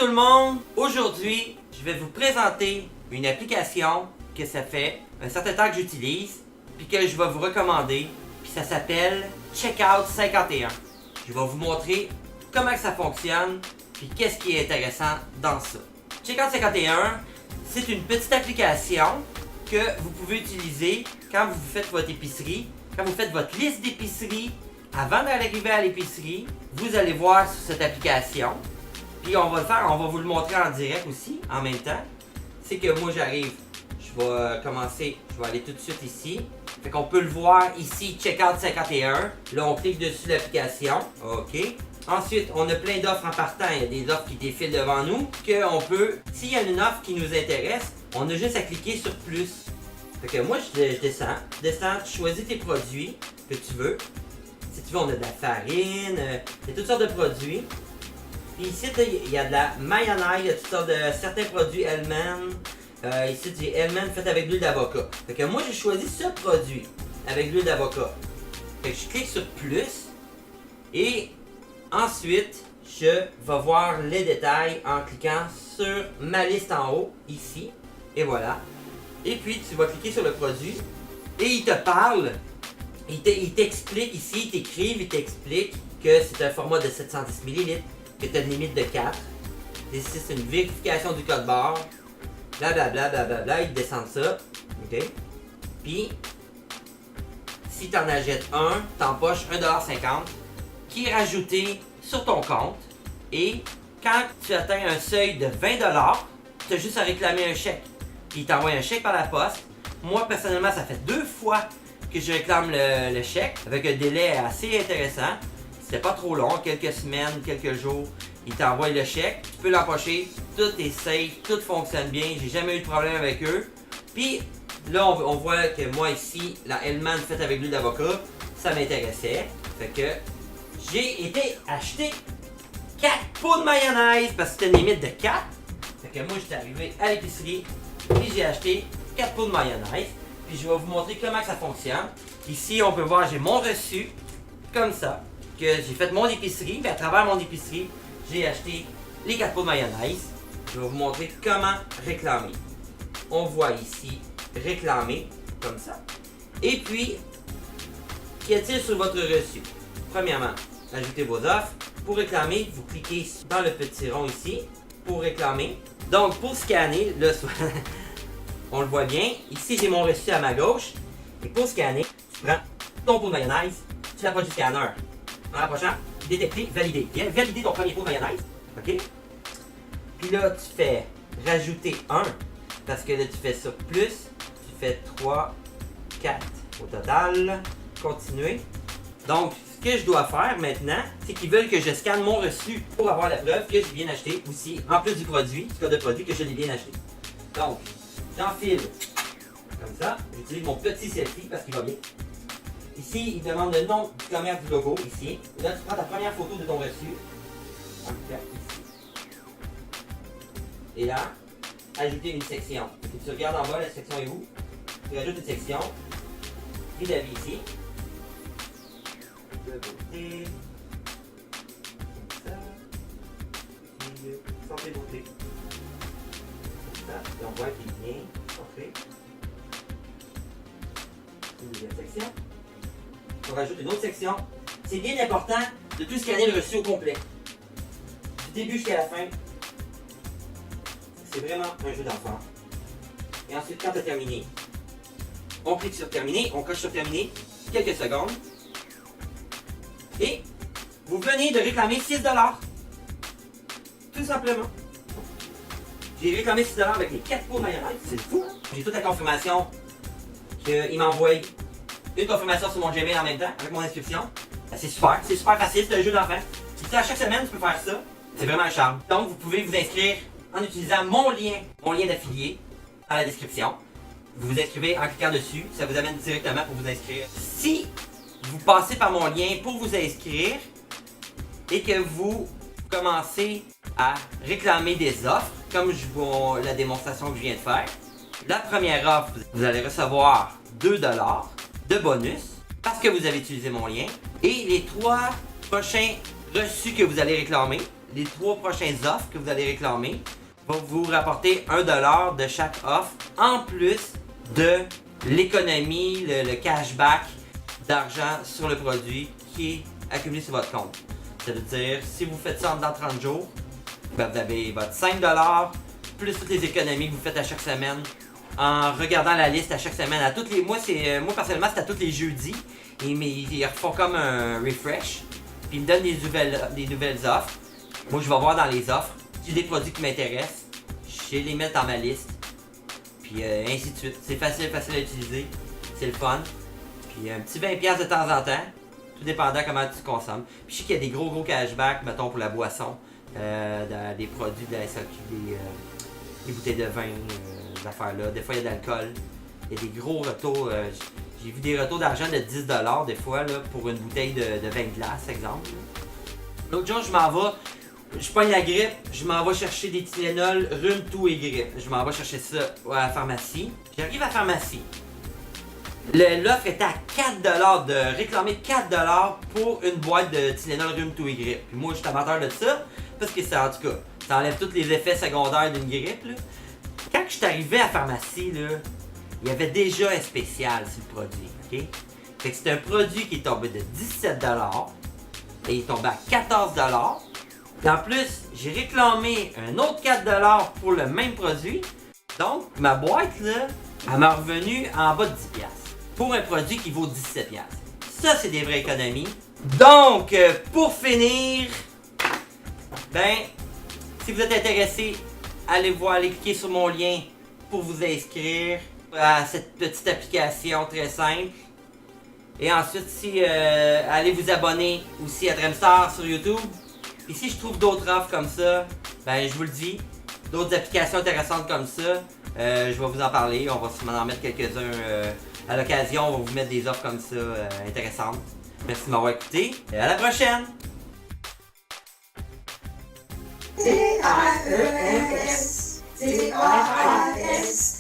tout le monde! Aujourd'hui, je vais vous présenter une application que ça fait un certain temps que j'utilise, puis que je vais vous recommander, puis ça s'appelle Checkout 51. Je vais vous montrer comment ça fonctionne, puis qu'est-ce qui est intéressant dans ça. Checkout 51, c'est une petite application que vous pouvez utiliser quand vous faites votre épicerie, quand vous faites votre liste d'épicerie. Avant d'arriver à l'épicerie, vous allez voir sur cette application. Puis on va le faire, on va vous le montrer en direct aussi, en même temps. C'est que moi j'arrive, je vais commencer, je vais aller tout de suite ici. Fait qu'on peut le voir ici, Checkout 51. Là on clique dessus l'application, ok. Ensuite, on a plein d'offres en partant, il y a des offres qui défilent devant nous. Qu'on peut, s'il y a une offre qui nous intéresse, on a juste à cliquer sur plus. Fait que moi je descends, tu choisis tes produits que tu veux. Si tu veux, on a de la farine, il y a toutes sortes de produits. Puis ici, il y a de la mayonnaise, il y a toutes sortes de certains produits Hellmann's. Ici, du Hellmann's fait avec de l'huile d'avocat. Fait que moi, j'ai choisi ce produit avec de l'huile d'avocat. Fait que je clique sur plus. Et ensuite, je vais voir les détails en cliquant sur ma liste en haut, ici. Et voilà. Et puis, tu vas cliquer sur le produit. Et il te parle. Il t'explique ici, il t'écrive, il t'explique que c'est un format de 710 ml, que tu as une limite de 4. Ici, c'est une vérification du code barre. Blablabla, blablabla, il descend ça. OK? Puis, si tu en achètes un, t'empoches 1,50$ qui est rajouté sur ton compte. Et quand tu atteins un seuil de 20$, tu as juste à réclamer un chèque. Puis, il t'envoie un chèque par la poste. Moi, personnellement, ça fait 2 fois que je réclame le chèque avec un délai assez intéressant. C'était pas trop long, quelques semaines, quelques jours. Ils t'envoient le chèque, tu peux l'empocher, tout est safe, tout fonctionne bien, j'ai jamais eu de problème avec eux. Puis là, on voit que moi ici, la Hellmann's faite avec l'huile d'avocat, ça m'intéressait. Fait que j'ai été acheter 4 pots de mayonnaise parce que c'était une limite de 4. Fait que moi, j'étais arrivé à l'épicerie, puis j'ai acheté 4 pots de mayonnaise. Puis je vais vous montrer comment ça fonctionne. Ici, on peut voir, j'ai mon reçu, comme ça, que j'ai fait mon épicerie. Mais à travers mon épicerie, j'ai acheté les 4 pots de mayonnaise. Je vais vous montrer comment réclamer. On voit ici, réclamer, comme ça. Et puis, qu'y a-t-il sur votre reçu? Premièrement, ajoutez vos offres. Pour réclamer, vous cliquez dans le petit rond ici, pour réclamer. Donc, pour scanner, là, on le voit bien. Ici, j'ai mon reçu à ma gauche. Et pour scanner, tu prends ton pot de mayonnaise, tu l'approches du scanner. En l'approchant, détecter, valider. Viens valider ton premier pot de mayonnaise. OK? Puis là, tu fais rajouter 1. Parce que là, tu fais sur plus. Tu fais 3, 4 au total. Continuer. Donc, ce que je dois faire maintenant, c'est qu'ils veulent que je scanne mon reçu pour avoir la preuve que j'ai bien acheté aussi, en plus du produit, du code de produit que je l'ai bien acheté. Donc, j'enfile comme ça. J'utilise mon petit selfie parce qu'il va bien. Ici, il demande le nom du commerce du logo, ici. Là, tu prends ta première photo de ton reçu. En cliquant ici. Et là, ajouter une section. Et tu regardes en bas, la section est où? Tu rajoutes une section. Prix d'avis ici. De beauté. Comme ça. Et santé beauté. Et on voit qu'il est bien parfait. Une deuxième section. On rajoute une autre section. C'est bien important de tout scanner le reçu au complet. Du début jusqu'à la fin. C'est vraiment un jeu d'enfant. Et ensuite, quand tu as terminé, on clique sur terminer, on coche sur terminer quelques secondes. Et vous venez de réclamer 6$. Tout simplement. J'ai réclamé 6$ avec les 4 pots de mayonnaise, c'est fou. J'ai toute la confirmation qu'il m'envoie une confirmation sur mon Gmail en même temps, avec mon inscription. C'est super facile, c'est un jeu d'enfant. À chaque semaine, tu peux faire ça. C'est vraiment un charme. Donc, vous pouvez vous inscrire en utilisant mon lien d'affilié dans la description. Vous vous inscrivez en cliquant dessus, ça vous amène directement pour vous inscrire. Si vous passez par mon lien pour vous inscrire et que vous commencez à réclamer des offres, comme la démonstration que je viens de faire. La première offre, vous allez recevoir 2$ de bonus parce que vous avez utilisé mon lien. Et les 3 prochains reçus que vous allez réclamer, les 3 prochaines offres que vous allez réclamer vont vous rapporter 1$ de chaque offre, en plus de l'économie, le cashback d'argent sur le produit qui est accumulé sur votre compte. Ça veut dire, si vous faites ça dans 30 jours, ben vous avez votre 5$ plus toutes les économies que vous faites à chaque semaine en regardant la liste à chaque semaine. À toutes les, moi personnellement, c'est à tous les jeudis. Ils refont comme un refresh. Puis ils me donnent des nouvelles offres. Moi, je vais voir dans les offres. J'ai des produits qui m'intéressent. Je vais les mettre dans ma liste. Puis ainsi de suite. C'est facile à utiliser. C'est le fun. Puis un petit 20$ de temps en temps. Tout dépendant comment tu consommes. Puis je sais qu'il y a des gros cashbacks, mettons pour la boisson. Dans des produits de la SAQ, des bouteilles de vin, des affaires-là. Des fois, il y a de l'alcool. Il y a des gros retours. J'ai vu des retours d'argent de 10$ des fois là, pour une bouteille de vin de glace, exemple. L'autre jour, je m'en vais. Je pogne la grippe, je m'en vais chercher des Tylenol, rhume, toux et grippe. Je m'en vais chercher ça à la pharmacie. J'arrive à la pharmacie. L'offre était à 4$, de réclamer 4$ pour une boîte de Tylenol, rhume, toux et grippe. Puis moi, je suis amateur de ça, parce que ça, en tout cas, ça enlève tous les effets secondaires d'une grippe. Là. Quand je suis arrivé à la pharmacie, là, il y avait déjà un spécial sur le produit, ok? Fait que c'est un produit qui est tombé de 17$ et il est tombé à 14$. Et en plus, j'ai réclamé un autre 4$ pour le même produit. Donc, ma boîte, là, elle m'a revenu en bas de 10$ pour un produit qui vaut 17$. Ça, c'est des vraies économies. Donc, pour finir, ben, si vous êtes intéressé, allez cliquer sur mon lien pour vous inscrire à cette petite application très simple. Et ensuite, allez vous abonner aussi à Dremstar sur YouTube. Et si je trouve d'autres offres comme ça, ben je vous le dis, d'autres applications intéressantes comme ça, je vais vous en parler. On va sûrement en mettre quelques-uns à l'occasion. On va vous mettre des offres comme ça intéressantes. Merci de m'avoir écouté et à la prochaine! T-I-E-S, T-I-S.